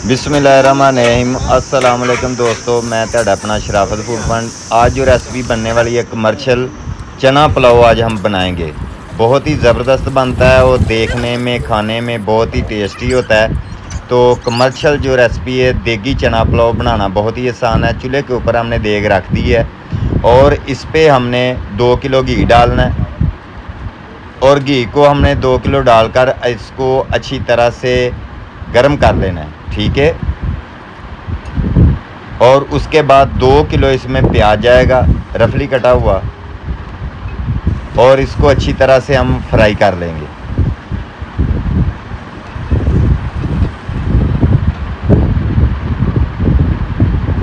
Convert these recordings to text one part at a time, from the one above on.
बिस्मिल्लाहिर्रहमानिर्रहीम। अस्सलाम वालेकुम दोस्तों, मैं ਤੁਹਾਡਾ अपना शराफत फूड फंड। आज जो रेसिपी बनने वाली है कमर्शियल चना पुलाव आज हम बनाएंगे। बहुत ही ज़बरदस्त बनता है और देखने में खाने में बहुत ही टेस्टी होता है। तो कमर्शियल जो रेसिपी है देगी चना पुलाव बनाना बहुत ही आसान है। चूल्हे के ऊपर हमने देग रख दी है और इस पर हमने 2 किलो घी डालना है और घी को हमने 2 किलो डालकर इसको अच्छी तरह से गर्म कर लेना है। ठीक है। और उसके बाद 2 किलो इसमें प्याज जाएगा रफली कटा हुआ और इसको अच्छी तरह से हम फ्राई कर लेंगे।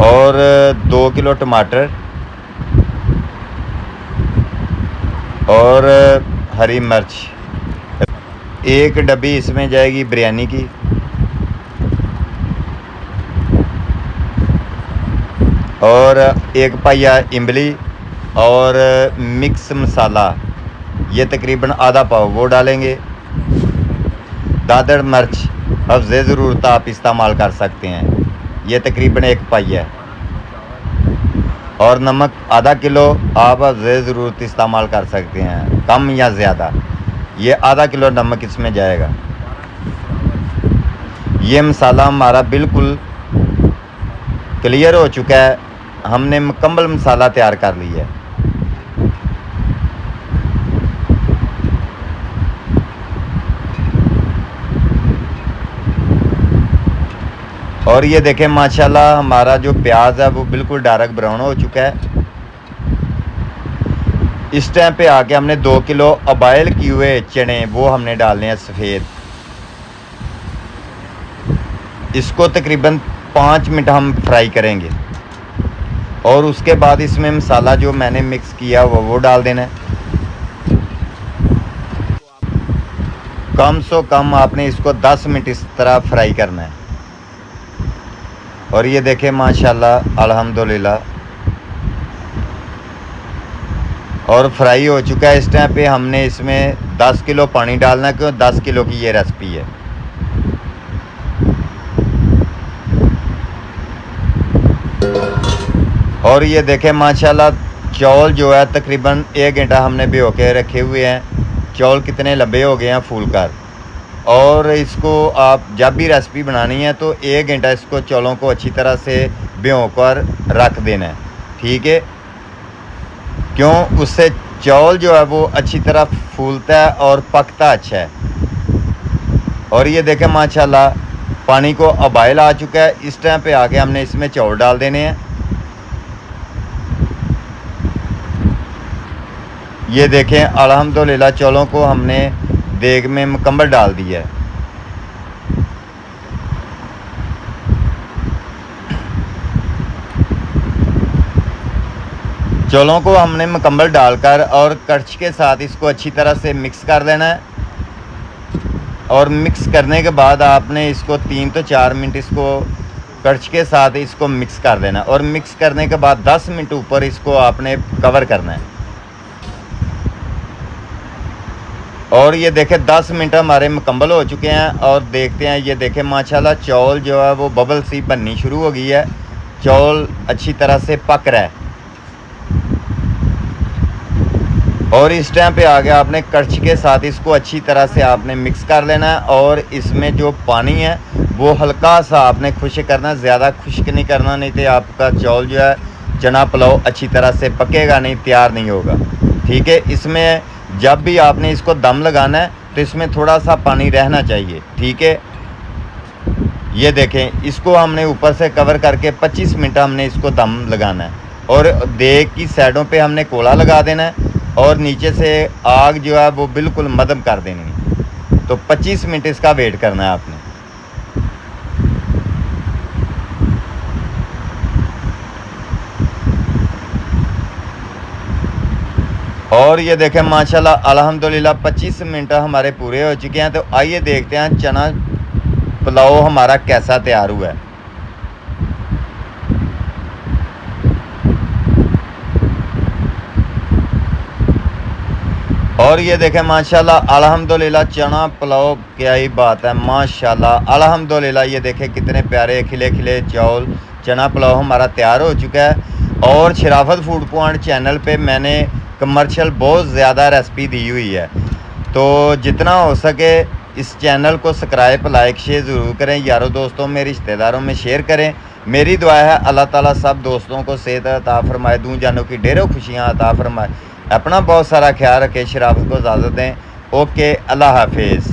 और 2 किलो टमाटर और हरी मिर्च, एक डब्बी इसमें जाएगी बिरयानी की और एक पाइया इमली और मिक्स मसाला ये तकरीबन आधा पाव वो डालेंगे। दादड़ मिर्च हफ्ज़े ज़रूरत आप इस्तेमाल कर सकते हैं, ये तकरीबन एक पाइया है। और नमक आधा किलो आप हफ्ज़े ज़रूरत इस्तेमाल कर सकते हैं, कम या ज़्यादा। ये आधा किलो नमक इसमें जाएगा। ये मसाला हमारा बिल्कुल क्लियर हो चुका है, हमने मुकम्मल मसाला तैयार कर लिया है। और ये देखें माशाल्लाह हमारा जो प्याज है वो बिल्कुल डार्क ब्राउन हो चुका है। इस टाइम पे आके हमने 2 किलो अबॉयल किए हुए चने वो हमने डालने हैं सफ़ेद। इसको तकरीबन 5 मिनट हम फ्राई करेंगे और उसके बाद इसमें मसाला जो मैंने मिक्स किया वो डाल देना है। कम से कम आपने इसको 10 मिनट इस तरह फ्राई करना है। और ये देखें माशाल्लाह अल्हम्दुलिल्लाह और फ्राई हो चुका है। इस टाइम पे हमने इसमें 10 किलो पानी डालना है, क्यों 10 किलो की ये रेसिपी है। और ये देखें माशाल्लाह चौल जो है तकरीबन 1 घंटा हमने भिगो के रखे हुए हैं। चौल कितने लंबे हो गए हैं फूल कर। और इसको आप जब भी रेसिपी बनानी है तो 1 घंटा इसको चौलों को अच्छी तरह से भिगो कर रख देना है। ठीक है, क्यों उससे चौल जो है वो अच्छी तरह फूलता है और पकता अच्छा है। और ये देखें माशाल्लाह पानी को उबाल आ चुका है। इस टाइम पे आके हमने इसमें चौल डाल देने हैं। ये देखें अल्हम्दुलिल्लाह चौलों को हमने देग में मुकम्मल डाल दिया है। चौलों को हमने मुकम्मल डालकर और कड़छ के साथ इसको अच्छी तरह से मिक्स कर देना है। और मिक्स करने के बाद आपने इसको 3 तो 4 मिनट इसको कड़छ के साथ इसको मिक्स कर देना। और मिक्स करने के बाद 10 मिनट ऊपर इसको आपने कवर करना है। और ये देखें 10 मिनट हमारे मुकम्मल हो चुके हैं। और देखते हैं, ये देखें माशाल्लाह चौल जो है वो बबल सी बननी शुरू हो गई है। चौल अच्छी तरह से पक रहा है। और इस टाइम पे आगे आपने कड़छी के साथ इसको अच्छी तरह से आपने मिक्स कर लेना है। और इसमें जो पानी है वो हल्का सा आपने खुश्क करना है, ज़्यादा खुश्क नहीं करना, नहीं तो आपका चौल जो है चना पुलाव अच्छी तरह से पकेगा नहीं, तैयार नहीं होगा। ठीक है, इसमें जब भी आपने इसको दम लगाना है तो इसमें थोड़ा सा पानी रहना चाहिए। ठीक है, ये देखें इसको हमने ऊपर से कवर करके 25 मिनट हमने इसको दम लगाना है। और देग की साइडों पे हमने कोला लगा देना है और नीचे से आग जो है वो बिल्कुल मध्यम कर देनी है। तो 25 मिनट इसका वेट करना है आपने। और ये देखें माशाल्लाह अल्हम्दुलिल्लाह 25 मिनट हमारे पूरे हो चुके हैं। तो आइए देखते हैं चना पुलाव हमारा कैसा तैयार हुआ है। और ये देखें माशाल्लाह अल्हम्दुलिल्लाह चना पुलाव, क्या ही बात है माशाल्लाह अल्हम्दुलिल्लाह। ये देखें कितने प्यारे खिले खिले चौल चना पुलाव हमारा तैयार हो चुका है। और शराफत फूड पॉइंट चैनल पे मैंने कमर्शियल बहुत ज़्यादा रेसिपी दी हुई है, तो जितना हो सके इस चैनल को सब्सक्राइब लाइक शेयर ज़रूर करें। यारों दोस्तों में रिश्तेदारों में शेयर करें। मेरी दुआ है अल्लाह ताला सब दोस्तों को सेहत अता फरमाए, दूं जानों की ढेरों खुशियाँ अता फरमाए। अपना बहुत सारा ख्याल रखें। शराफत को इजाज़त दें। ओके, अल्लाह हाफिज़।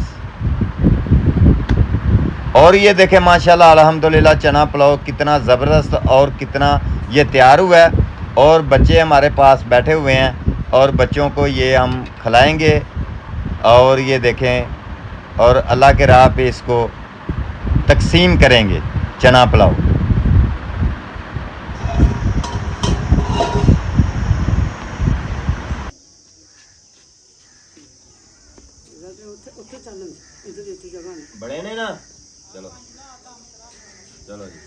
और ये देखें माशाल्लाह अल्हम्दुलिल्लाह चना पुलाव कितना ज़बरदस्त और कितना ये तैयार हुआ है। और बच्चे हमारे पास बैठे हुए हैं और बच्चों को ये हम खिलाएंगे। और ये देखें और अल्लाह के राह पे इसको तकसीम करेंगे चना पुलाव। बड़े ने ना, चलो चलो जी।